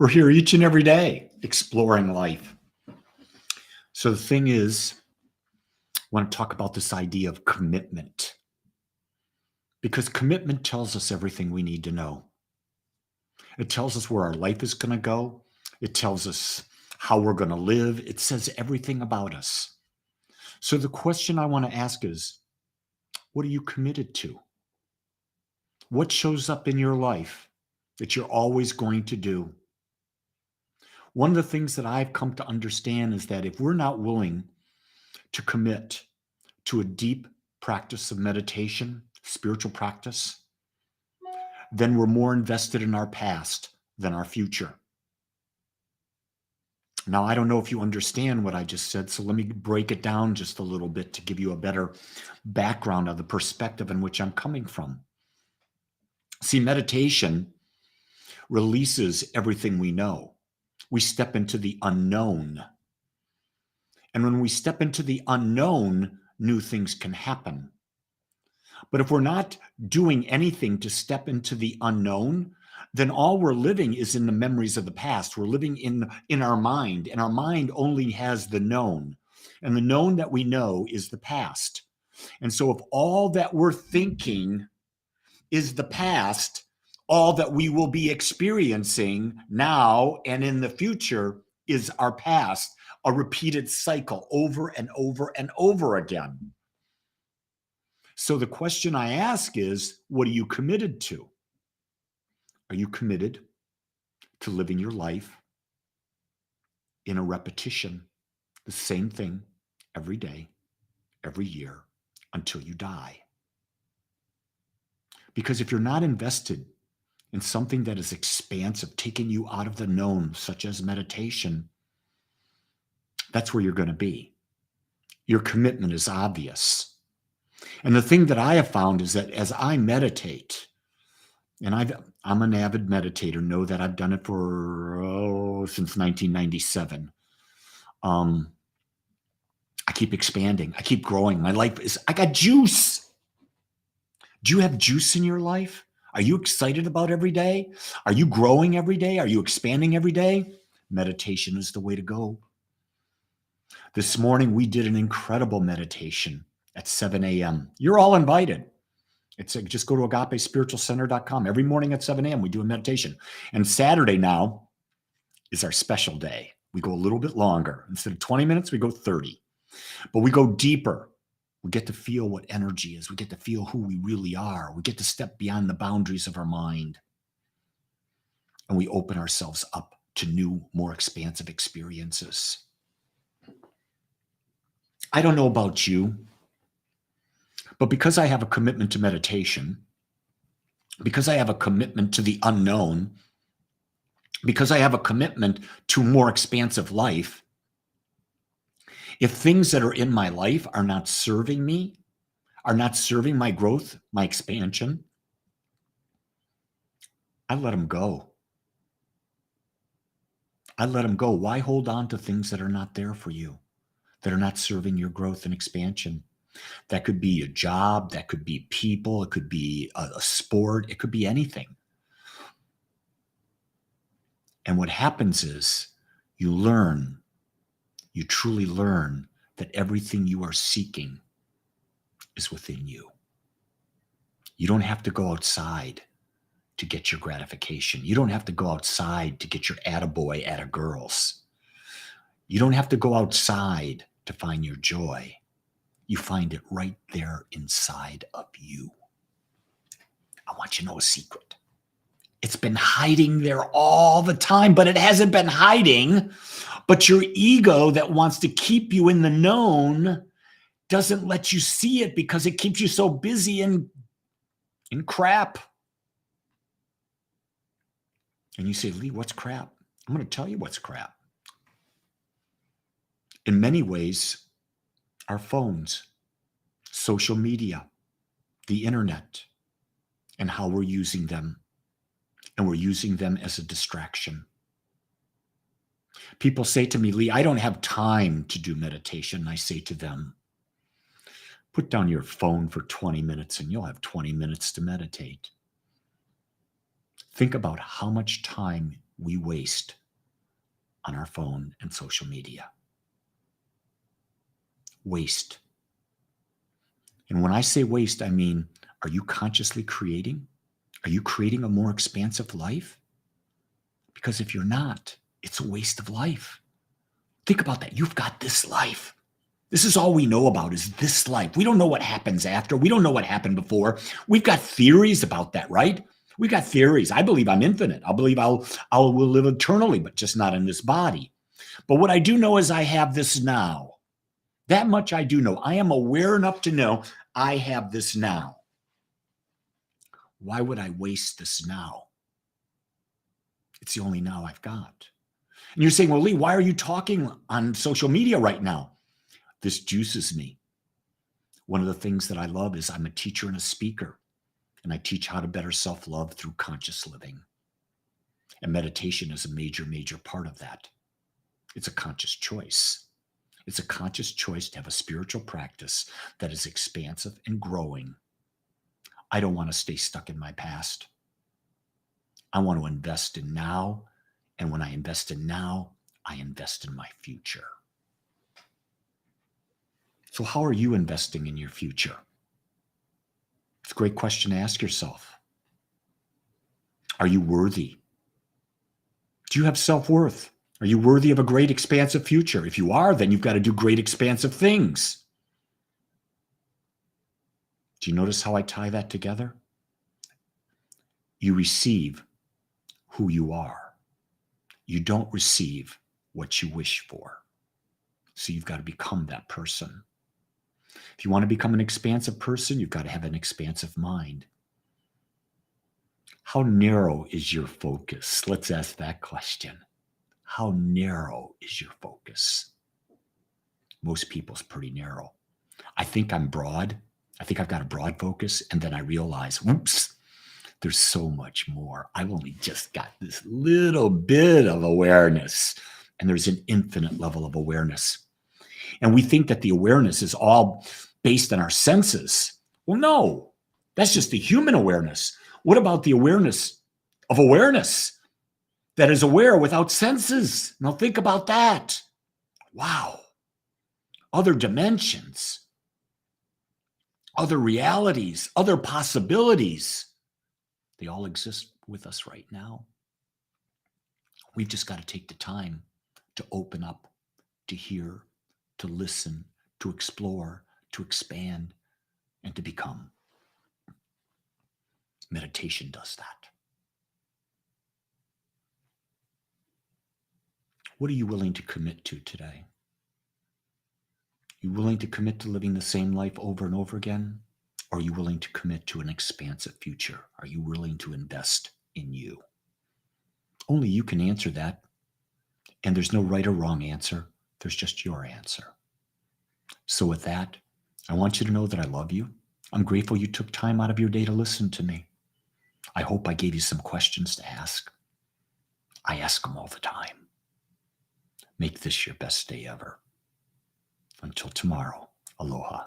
We're here each and every day exploring life. So the thing is, I want to talk about this idea of commitment, because commitment tells us everything we need to know. It tells us where our life is going to go. It tells us how we're going to live. It says everything about us. So the question I want to ask is, what are you committed to? What shows up in your life that you're always going to do? One of the things that I've come to understand is that if we're not willing to commit to a deep practice of meditation, spiritual practice, then we're more invested in our past than our future. Now, I don't know if you understand what I just said, so let me break it down just a little bit to give you a better background of the perspective in which I'm coming from. See, meditation releases everything we know. We step into the unknown. And when we step into the unknown, new things can happen. But if we're not doing anything to step into the unknown, then all we're living is in the memories of the past. We're living in our mind, and our mind only has the known. And the known that we know is the past. And so if all that we're thinking is the past, all that we will be experiencing now and in the future is our past, a repeated cycle over and over and over again. So the question I ask is, what are you committed to? Are you committed to living your life in a repetition, the same thing every day, every year, until you die? Because if you're not invested in something that is expansive, taking you out of the known, such as meditation, that's where you're going to be. Your commitment is obvious. And the thing that I have found is that as I meditate, and I'm an avid meditator, know that I've done it for since 1997. I keep expanding. I keep growing. My life I got juice. Do you have juice in your life? Are you excited about every day? Are you growing every day? Are you expanding every day? Meditation is the way to go. This morning, we did an incredible meditation at 7 a.m. You're all invited. Just go to agapespiritualcenter.com. Every morning at 7 a.m., we do a meditation. And Saturday now is our special day. We go a little bit longer. Instead of 20 minutes, we go 30. But we go deeper. We get to feel what energy is. We get to feel who we really are. We get to step beyond the boundaries of our mind. And we open ourselves up to new, more expansive experiences. I don't know about you, but because I have a commitment to meditation, because I have a commitment to the unknown, because I have a commitment to more expansive life, if things that are in my life are not serving me, are not serving my growth, my expansion, I let them go. I let them go. Why hold on to things that are not there for you, that are not serving your growth and expansion? That could be a job, that could be people, it could be a sport, it could be anything. And what happens is you truly learn that everything you are seeking is within you. You don't have to go outside to get your gratification. You don't have to go outside to get your attaboy, attagirls. You don't have to go outside to find your joy. You find it right there inside of you. I want you to know a secret. It's been hiding there all the time, but it hasn't been hiding. But your ego that wants to keep you in the known doesn't let you see it because it keeps you so busy in crap. And you say, Lee, what's crap? I'm going to tell you what's crap. In many ways, our phones, social media, the internet, and how we're using them. And we're using them as a distraction. People say to me, Lee, I don't have time to do meditation. I say to them, put down your phone for 20 minutes and you'll have 20 minutes to meditate. Think about how much time we waste on our phone and social media. Waste. And when I say waste, I mean, are you consciously creating? Are you creating a more expansive life? Because if you're not, it's a waste of life. Think about that. You've got this life. This is all we know about is this life. We don't know what happens after. We don't know what happened before. We've got theories about that, right? We've got theories. I believe I'm infinite. I believe I will live eternally, but just not in this body. But what I do know is I have this now. That much I do know. I am aware enough to know I have this now. Why would I waste this now? It's the only now I've got. And you're saying, well, Lee, why are you talking on social media right now? This juices me. One of the things that I love is I'm a teacher and a speaker, and I teach how to better self-love through conscious living. And meditation is a major, major part of that. It's a conscious choice. It's a conscious choice to have a spiritual practice that is expansive and growing. I don't want to stay stuck in my past. I want to invest in now. And when I invest in now, I invest in my future. So how are you investing in your future? It's a great question to ask yourself. Are you worthy? Do you have self-worth? Are you worthy of a great expansive future? If you are, then you've got to do great expansive things. Do you notice how I tie that together? You receive who you are. You don't receive what you wish for. So you've got to become that person. If you want to become an expansive person, you've got to have an expansive mind. How narrow is your focus? Let's ask that question. How narrow is your focus? Most people's pretty narrow. I think I'm broad. I think I've got a broad focus. And then I realize, whoops, there's so much more. I've only just got this little bit of awareness. And there's an infinite level of awareness. And we think that the awareness is all based on our senses. Well, no, that's just the human awareness. What about the awareness of awareness that is aware without senses? Now think about that. Wow. Other dimensions, other realities, other possibilities. They all exist with us right now. We've just got to take the time to open up, to hear, to listen, to explore, to expand, and to become. Meditation does that. What are you willing to commit to today? You willing to commit to living the same life over and over again? Or are you willing to commit to an expansive future? Are you willing to invest in you? Only you can answer that. And there's no right or wrong answer. There's just your answer. So with that, I want you to know that I love you. I'm grateful you took time out of your day to listen to me. I hope I gave you some questions to ask. I ask them all the time. Make this your best day ever. Until tomorrow, aloha.